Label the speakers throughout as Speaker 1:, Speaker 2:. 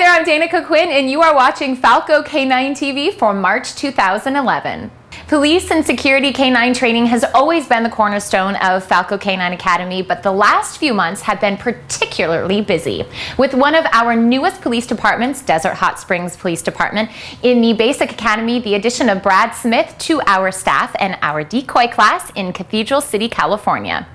Speaker 1: there, I'm Danica Quinn, and you are watching Falco K9 TV for March 2011. Police and security K9 training has always been the cornerstone of Falco K9 Academy, but the last few months have been particularly busy. With one of our newest police departments, Desert Hot Springs Police Department, in the Basic Academy, the addition of Brad Smith to our staff and our decoy class in Cathedral City, California.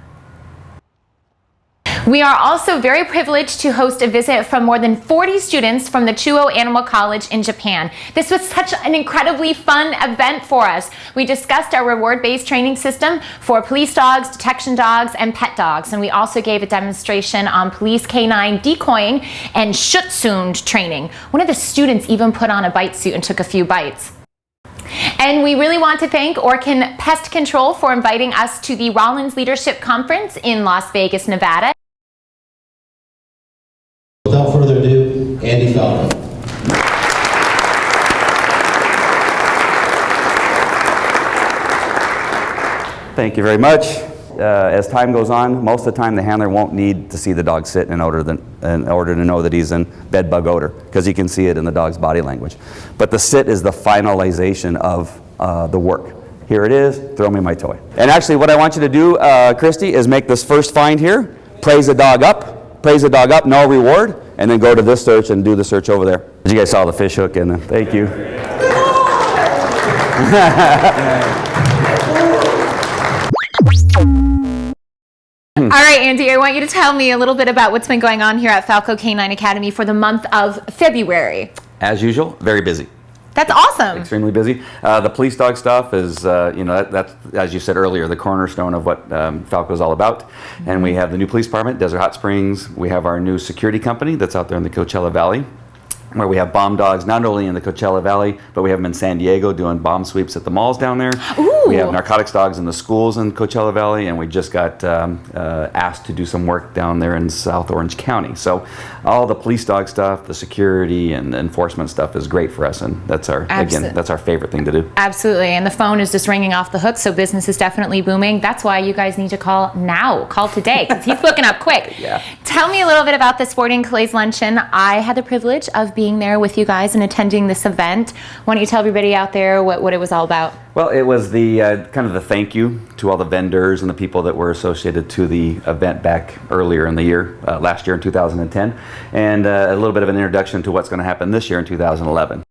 Speaker 1: We are also very privileged to host a visit from more than 40 students from the Chuo Animal College in Japan. This was such an incredibly fun event for us. We discussed our reward-based training system for police dogs, detection dogs, and pet dogs. And we also gave a demonstration on police K9 decoying and Schutzhund training. One of the students even put on a bite suit and took a few bites. And we really want to thank Orkin Pest Control for inviting us to the Rollins Leadership Conference in Las Vegas, Nevada.
Speaker 2: Without further ado, Andy Falco.
Speaker 3: Thank you very much. As time goes on, most of the time the handler won't need to see the dog sit in order to know that he's in bed bug odor, because he can see it in the dog's body language. But the sit is the finalization of the work. Here it is, throw me my toy. And actually what I want you to do, Christy, is make this first find here, praise the dog up, no reward, and then go to this search and do the search over there. You guys saw the fish hook, and thank you.
Speaker 1: All right, Andy, I want you to tell me a little bit about what's been going on here at Falco K9 Academy for the month of February.
Speaker 3: As usual, very busy.
Speaker 1: That's awesome.
Speaker 3: Extremely busy. The police dog stuff is, that's, as you said earlier, the cornerstone of what Falco is all about. And we have the new police department, Desert Hot Springs. We have our new security company that's out there in the Coachella Valley, where we have bomb dogs not only in the Coachella Valley, but we have them in San Diego doing bomb sweeps at the malls down there.
Speaker 1: Ooh.
Speaker 3: We have narcotics dogs in the schools in Coachella Valley, and we just got asked to do some work down there in South Orange County. So all the police dog stuff, the security and enforcement stuff is great for us, and that's our, again, that's our favorite thing to do.
Speaker 1: Absolutely, and the phone is just ringing off the hook, so business is definitely booming. That's why you guys need to call now. Call today, because he's booking up quick.
Speaker 3: Yeah.
Speaker 1: Tell me a little bit about the Sporting Clays Luncheon. I had the privilege of being there with you guys and attending this event. Why don't you tell everybody out there what it was all about?
Speaker 3: Well, it was the kind of the thank you to all the vendors and the people that were associated to the event back earlier in the year, last year in 2010, and a little bit of an introduction to what's going to happen this year in 2011.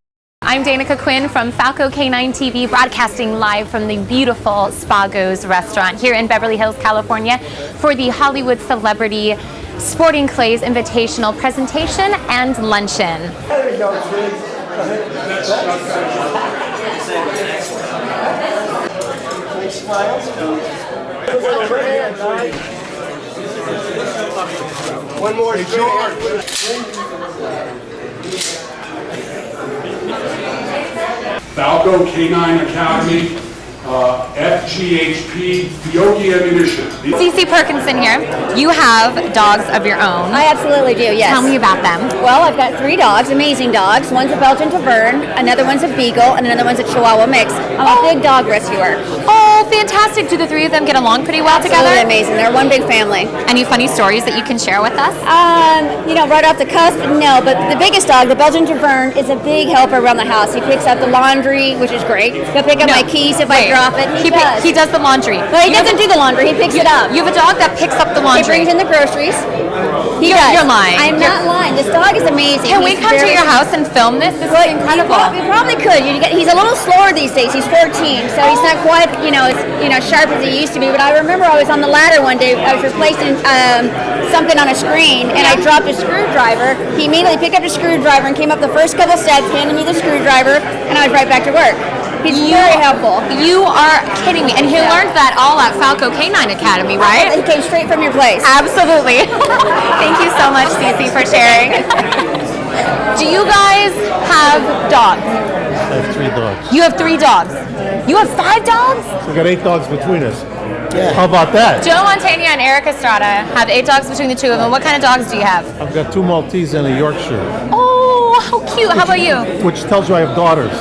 Speaker 1: I'm Danica Quinn from Falco K9 TV, broadcasting live from the beautiful Spago's restaurant here in Beverly Hills, California, for the Hollywood Celebrity Sporting Clays Invitational Presentation and Luncheon.
Speaker 4: There you go, Big smiles. One more.
Speaker 5: Falco K9 Academy, FGHP, Yogi Ammunition.
Speaker 1: Cece Perkinson here. You have dogs of your own.
Speaker 6: I absolutely do, yes.
Speaker 1: Tell me about them.
Speaker 6: Well, I've got 3 dogs, amazing dogs. One's a Belgian Tavern, another one's a Beagle, and another one's a Chihuahua mix. I'm a big dog rescuer.
Speaker 1: Oh, fantastic. Do the 3 of them get along pretty well together?
Speaker 6: Absolutely amazing. They're one big family.
Speaker 1: Any funny stories that you can share with us?
Speaker 6: Right off the cusp, no, but the biggest dog, the Belgian Tavern, is a big helper around the house. He picks up the laundry, which is great. He'll pick up my keys if I drop it.
Speaker 1: He does the laundry.
Speaker 6: But he doesn't do the laundry, he picks it up.
Speaker 1: You have a dog that picks up the laundry.
Speaker 6: He brings in the groceries. He does.
Speaker 1: You're lying.
Speaker 6: I'm not lying. This dog is amazing.
Speaker 1: Can we come to your house and film this? This is incredible.
Speaker 6: You probably could. He's a little slower these days. He's 14, so he's not quite, sharp as he used to be. But I remember I was on the ladder one day. I was replacing something on a screen, and I dropped a screwdriver. He immediately picked up the screwdriver and came up the first couple steps, handed me the screwdriver, and I was right back to work. He's very helpful.
Speaker 1: You are kidding me. And he learned that all at Falco K9 Academy, right?
Speaker 6: He came straight from your place.
Speaker 1: Absolutely. Thank you so much, Cece, for sharing. Do you guys have dogs?
Speaker 7: I have 3 dogs.
Speaker 1: You have 3 dogs. You have 5 dogs?
Speaker 7: We got 8 dogs between us. Yeah. How about that?
Speaker 1: Joe Montana and Eric Estrada have 8 dogs between the 2 of them. What kind of dogs do you have?
Speaker 7: I've got 2 Maltese and a Yorkshire.
Speaker 1: Oh, how cute. How about you?
Speaker 7: Which tells you I have daughters.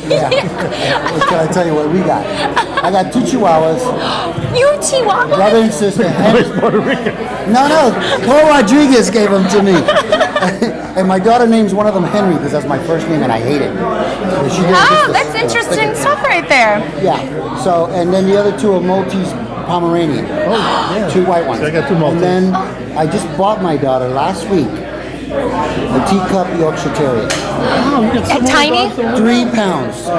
Speaker 8: Yeah. What can I tell you what we got? I got 2 Chihuahuas.
Speaker 1: You have Chihuahuas?
Speaker 8: Brother and sister.
Speaker 7: Puerto Rican.
Speaker 8: No, Cole Rodriguez gave them to me. And my daughter names one of them Henry because that's my first name and I hate it. And she did
Speaker 1: Oh,
Speaker 8: just
Speaker 1: that's
Speaker 8: this,
Speaker 1: interesting stuff right there.
Speaker 8: Yeah. So, and then the other two are Maltese Pomeranian.
Speaker 7: Oh, yeah.
Speaker 8: Two white ones.
Speaker 7: So I got two Maltese.
Speaker 8: And then I just bought my daughter last week a teacup Yorkshire Terrier.
Speaker 7: Oh, you got some more
Speaker 1: Tiny?
Speaker 7: dogs than
Speaker 8: 3 pounds.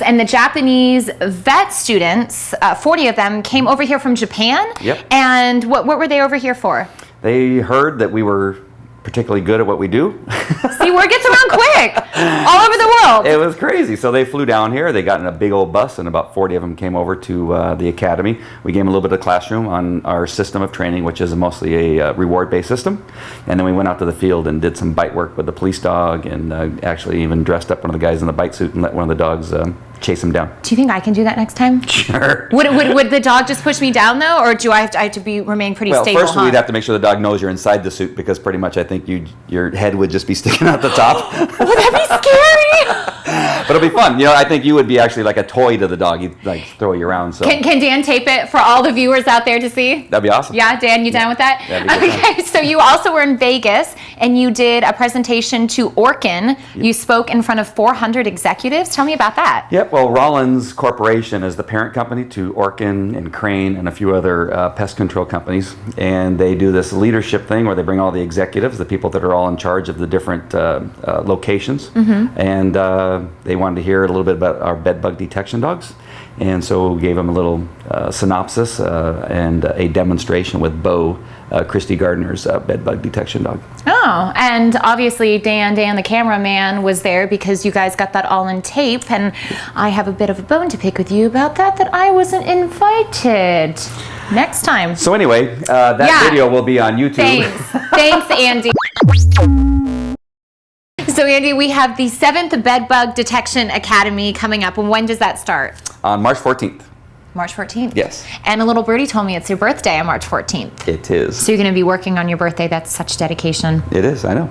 Speaker 1: And the Japanese vet students, 40 of them, came over here from Japan.
Speaker 3: Yep.
Speaker 1: And what were they over here for?
Speaker 3: They heard that we were particularly good at what we do.
Speaker 1: See, word gets around quick, all over the world.
Speaker 3: It was crazy. So they flew down here. They got in a big old bus, and about 40 of them came over to the academy. We gave them a little bit of classroom on our system of training, which is mostly a reward-based system. And then we went out to the field and did some bite work with the police dog, and actually even dressed up one of the guys in the bite suit and let one of the dogs chase him down.
Speaker 1: Do you think I can do that next time?
Speaker 3: Sure.
Speaker 1: Would the dog just push me down though, or do I have to remain pretty
Speaker 3: Well,
Speaker 1: stable?
Speaker 3: first we'd have to make sure the dog knows you're inside the suit, because pretty much I think your head would just be sticking out the top.
Speaker 1: Would that be scary?
Speaker 3: But it'll be fun. You know, I think you would be actually like a toy to the dog. He'd like throw you around. So
Speaker 1: Can Dan tape it for all the viewers out there to see?
Speaker 3: that'd be awesome.
Speaker 1: Yeah, Dan, you down with that?
Speaker 3: That'd be good
Speaker 1: Okay, so you also were in Vegas and you did a presentation to Orkin. You spoke in front of 400 executives. Tell me about that.
Speaker 3: Yep. Well, Rollins Corporation is the parent company to Orkin and Crane and a few other pest control companies, and they do this leadership thing where they bring all the executives, the people that are all in charge of the different locations, and they wanted to hear a little bit about our bed bug detection dogs, and so we gave them a little synopsis and a demonstration with Bo, Christy Gardner's bed bug detection dog.
Speaker 1: Oh, and obviously Dan, the cameraman, was there because you guys got that all in tape, and I have a bit of a bone to pick with you about that I wasn't invited. Next time.
Speaker 3: So anyway, that video will be on YouTube.
Speaker 1: Thanks, Andy. So Andy, we have the 7th Bed Bug Detection Academy coming up. And when does that start?
Speaker 3: On March 14th.
Speaker 1: March 14th?
Speaker 3: Yes.
Speaker 1: And a little birdie told me it's your birthday on March 14th.
Speaker 3: It is.
Speaker 1: So you're going to be working on your birthday. That's such dedication.
Speaker 3: It is, I know.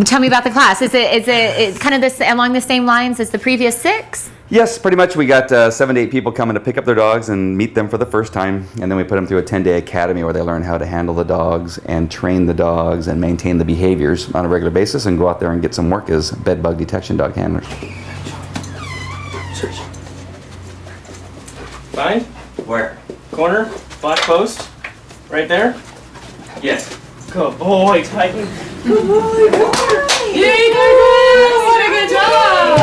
Speaker 1: Tell me about the class. Is it kind of this along the same lines as the previous 6?
Speaker 3: Yes, pretty much. We got 7 to 8 people coming to pick up their dogs and meet them for the first time, and then we put them through a 10-day academy where they learn how to handle the dogs and train the dogs and maintain the behaviors on a regular basis and go out there and get some work as bed bug detection dog handlers.
Speaker 9: Fine? Where? Corner, black post, right there? Yes. Good boy, Titan. Good boy, good boy. Yay, Titan! What a good job!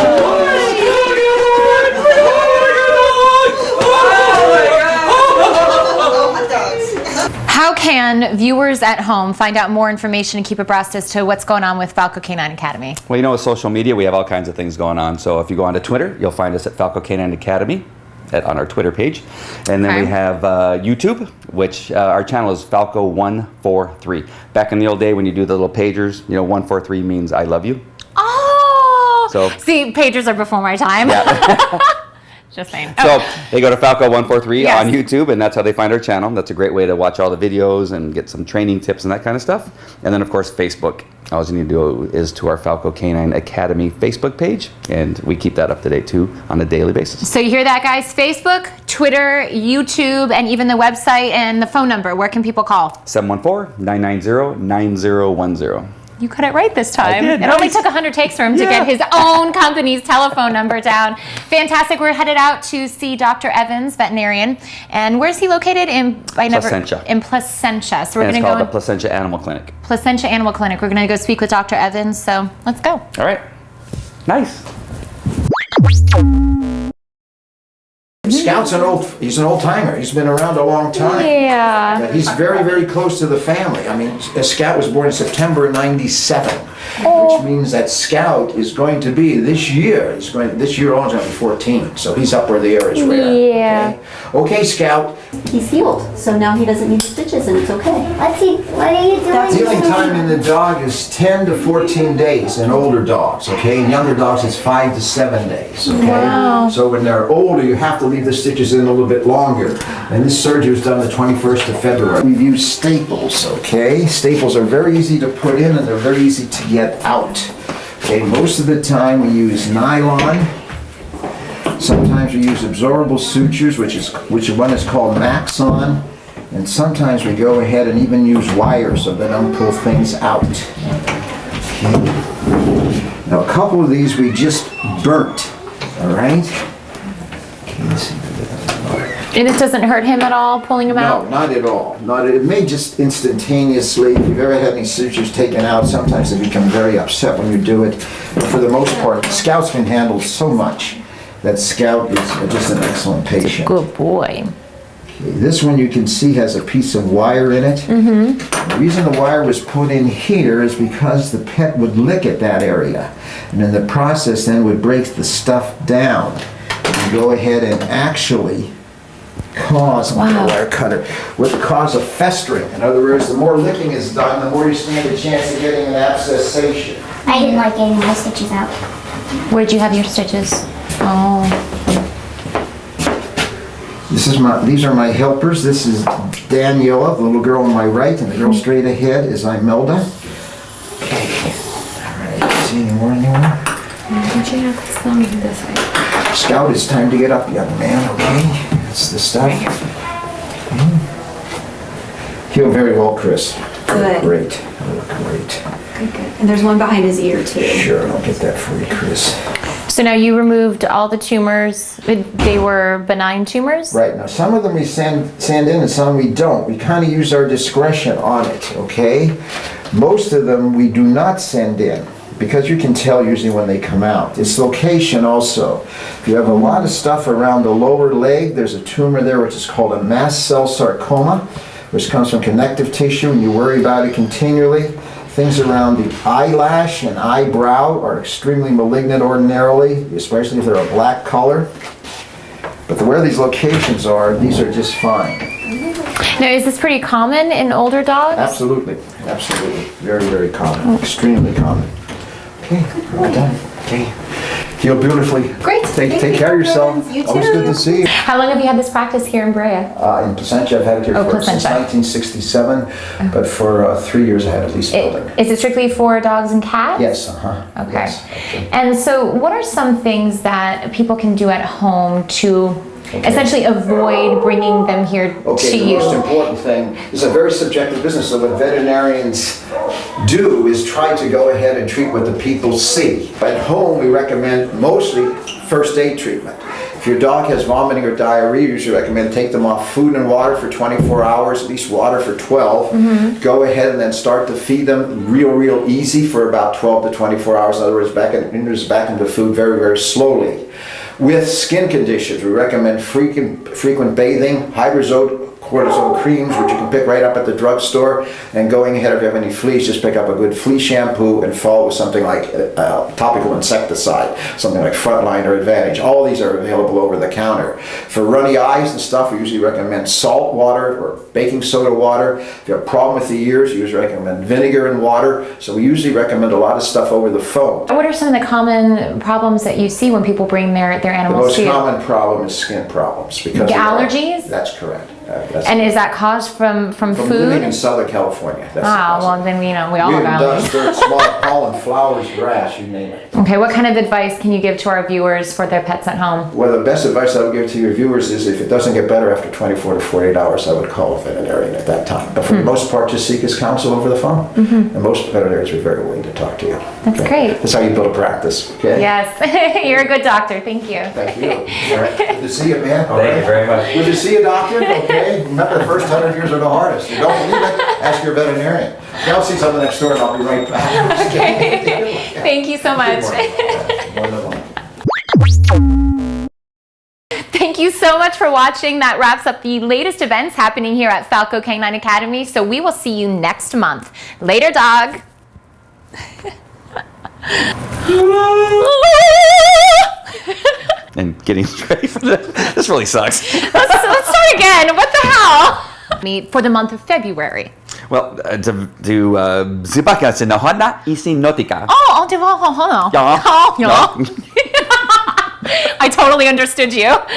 Speaker 1: How can viewers at home find out more information and keep abreast as to what's going on with Falco Canine Academy?
Speaker 3: Well, you know, with social media, we have all kinds of things going on. So if you go onto Twitter, you'll find us at Falco Canine Academy on our Twitter page. And then we have YouTube, which our channel is Falco143. Back in the old day when you do the little pagers, you know, 143 means I love you.
Speaker 1: Oh!
Speaker 3: So,
Speaker 1: see, pagers are before my time.
Speaker 3: Yeah.
Speaker 1: Just saying.
Speaker 3: So they go to Falco143
Speaker 1: Yes.
Speaker 3: on YouTube, and that's how they find our channel. That's a great way to watch all the videos and get some training tips and that kind of stuff. And then, of course, Facebook. All you need to do is to our Falco Canine Academy Facebook page, and we keep that up to date, too, on a daily basis.
Speaker 1: So you hear that, guys? Facebook, Twitter, YouTube, and even the website and the phone number. Where can people call?
Speaker 3: 714-990-9010.
Speaker 1: You got it right this time.
Speaker 3: I did,
Speaker 1: It only
Speaker 3: nice.
Speaker 1: took 100 takes for him to get his own company's telephone number down. Fantastic. We're headed out to see Dr. Evans, veterinarian. And where's he located?
Speaker 3: Placentia.
Speaker 1: In Placentia. So we're
Speaker 3: And it's
Speaker 1: going to
Speaker 3: called
Speaker 1: go
Speaker 3: the Placentia Animal Clinic.
Speaker 1: Placentia Animal Clinic. We're going to go speak with Dr. Evans. So let's go.
Speaker 3: All right. Nice.
Speaker 10: Scout's he's an old timer. He's been around a long time.
Speaker 1: Yeah.
Speaker 10: But he's very, very close to the family. I mean, Scout was born in September '97, which means that Scout is going to be this year. This year alone is going to be 14, so he's up where the air is rare.
Speaker 1: Yeah.
Speaker 10: Okay, Scout.
Speaker 11: He's healed, so now he doesn't need stitches and it's okay.
Speaker 12: What are you doing?
Speaker 10: Healing time in the dog is 10 to 14 days in older dogs, okay? In younger dogs, it's 5 to 7 days, okay?
Speaker 1: Wow.
Speaker 10: So when they're older, you have to leave the stitches in a little bit longer. And this surgery was done the 21st of February. We've used staples, okay? Staples are very easy to put in and they're very easy to get out. Okay, most of the time we use nylon. Sometimes we use absorbable sutures, which one is called Maxon. And sometimes we go ahead and even use wires so they don't pull things out. Okay. Now a couple of these we just burnt, all right? Okay, let's see.
Speaker 1: And it doesn't hurt him at all, pulling him out?
Speaker 10: No, not at all. It may just instantaneously, if you've ever had any sutures taken out, sometimes they become very upset when you do it. But for the most part, Scout's been handled so much that Scout is just an excellent patient.
Speaker 1: Good boy.
Speaker 10: Okay, this one you can see has a piece of wire in it. The reason the wire was put in here is because the pet would lick at that area. And in the process then would break the stuff down and go ahead and actually cause,
Speaker 1: Wow.
Speaker 10: wire cutter, would cause a festering. In other words, the more licking is done, the more you stand a chance of getting an abscessation.
Speaker 12: I didn't like getting my stitches out.
Speaker 1: Where'd you have your stitches? Oh.
Speaker 10: These are my helpers. This is Daniela, the little girl on my right, and the girl straight ahead is Imelda. Okay. All right. See any more anywhere?
Speaker 1: Did you have some this way?
Speaker 10: Scout, it's time to get up, young man. Okay. That's the stuff. Okay. Heal very well, Chris.
Speaker 11: Good.
Speaker 10: Great. Look great.
Speaker 11: Good, good. And there's one behind his ear too.
Speaker 10: Sure, I'll get that for you, Chris.
Speaker 1: So now you removed all the tumors. They were benign tumors?
Speaker 10: Right, now some of them we send in and some we don't. We kind of use our discretion on it, okay? Most of them we do not send in because you can tell usually when they come out. It's location also. If you have a lot of stuff around the lower leg, there's a tumor there which is called a mast cell sarcoma, which comes from connective tissue and you worry about it continually. Things around the eyelash and eyebrow are extremely malignant ordinarily, especially if they're a black color. But where these locations are, these are just fine.
Speaker 1: Now, is this pretty common in older dogs?
Speaker 10: Absolutely, absolutely. Very, very common, extremely common. Okay, we're done. Okay. Heal beautifully.
Speaker 1: Great.
Speaker 10: Take care of yourself.
Speaker 11: You
Speaker 10: Always
Speaker 11: too.
Speaker 10: good to see you.
Speaker 1: How long have you had this practice here in Brea?
Speaker 10: In Placentia, I've had it here since
Speaker 1: Placentia.
Speaker 10: 1967, but for 3 years I had at least building.
Speaker 1: Is it strictly for dogs and cats?
Speaker 10: Yes,
Speaker 1: Okay.
Speaker 10: Yes,
Speaker 1: And so what are some things that people can do at home to essentially avoid bringing them here to
Speaker 10: the
Speaker 1: you?
Speaker 10: most important thing is a very subjective business, so what veterinarians do is try to go ahead and treat what the people see. At home, we recommend mostly first aid treatment. If your dog has vomiting or diarrhea, you usually recommend take them off food and water for 24 hours, at least water for 12. Go ahead and then start to feed them real easy for about 12 to 24 hours. In other words, back into food very, very slowly. With skin conditions, we recommend frequent bathing, hydrocortisone creams, which you can pick right up at the drugstore, and going ahead, if you have any fleas, just pick up a good flea shampoo and follow with something like topical insecticide, something like Frontline or Advantage. All these are available over the counter. For runny eyes and stuff, we usually recommend salt water or baking soda water. If you have a problem with the ears, we usually recommend vinegar and water. So we usually recommend a lot of stuff over the phone.
Speaker 1: What are some of the common problems that you see when people bring their
Speaker 10: The
Speaker 1: animals to
Speaker 10: most
Speaker 1: you?
Speaker 10: common problem is skin problems. Because
Speaker 1: Allergies?
Speaker 10: That's correct.
Speaker 1: And is that caused from
Speaker 10: From
Speaker 1: food?
Speaker 10: living in Southern California. That's the cause.
Speaker 1: Well then we all
Speaker 10: You
Speaker 1: have
Speaker 10: have
Speaker 1: allergies.
Speaker 10: dust, dirt, small pollen, flowers, grass, you name it.
Speaker 1: Okay, what kind of advice can you give to our viewers for their pets at home?
Speaker 10: Well, the best advice I would give to your viewers is if it doesn't get better after 24 to 48 hours, I would call a veterinarian at that time. But for the most part, just seek his counsel over the phone. And most veterinarians are very willing to talk to you.
Speaker 1: That's great.
Speaker 10: That's how you build a practice, okay?
Speaker 1: Yes, you're a good doctor. Thank you.
Speaker 10: Thank you. All right. Good to see you, man. All
Speaker 9: Thank
Speaker 10: right.
Speaker 9: you very much.
Speaker 10: Good to see you, doctor. Okay. Remember, the first 100 years are the hardest. You don't believe it? Ask your veterinarian. Okay, I'll see someone next door and I'll be right back.
Speaker 1: Okay. Thank you so much.
Speaker 10: Wonderful.
Speaker 1: Thank you so much for watching. That wraps up the latest events happening here at Falco Canine Academy. So we will see you next month. Later, dog.
Speaker 3: And getting ready for this. This really sucks.
Speaker 1: Let's start again. What the hell? For the month of February.
Speaker 3: Well, Zibaka Sinohana Isinotica.
Speaker 1: Oh, hold on.
Speaker 3: Yeah.
Speaker 1: I totally understood you.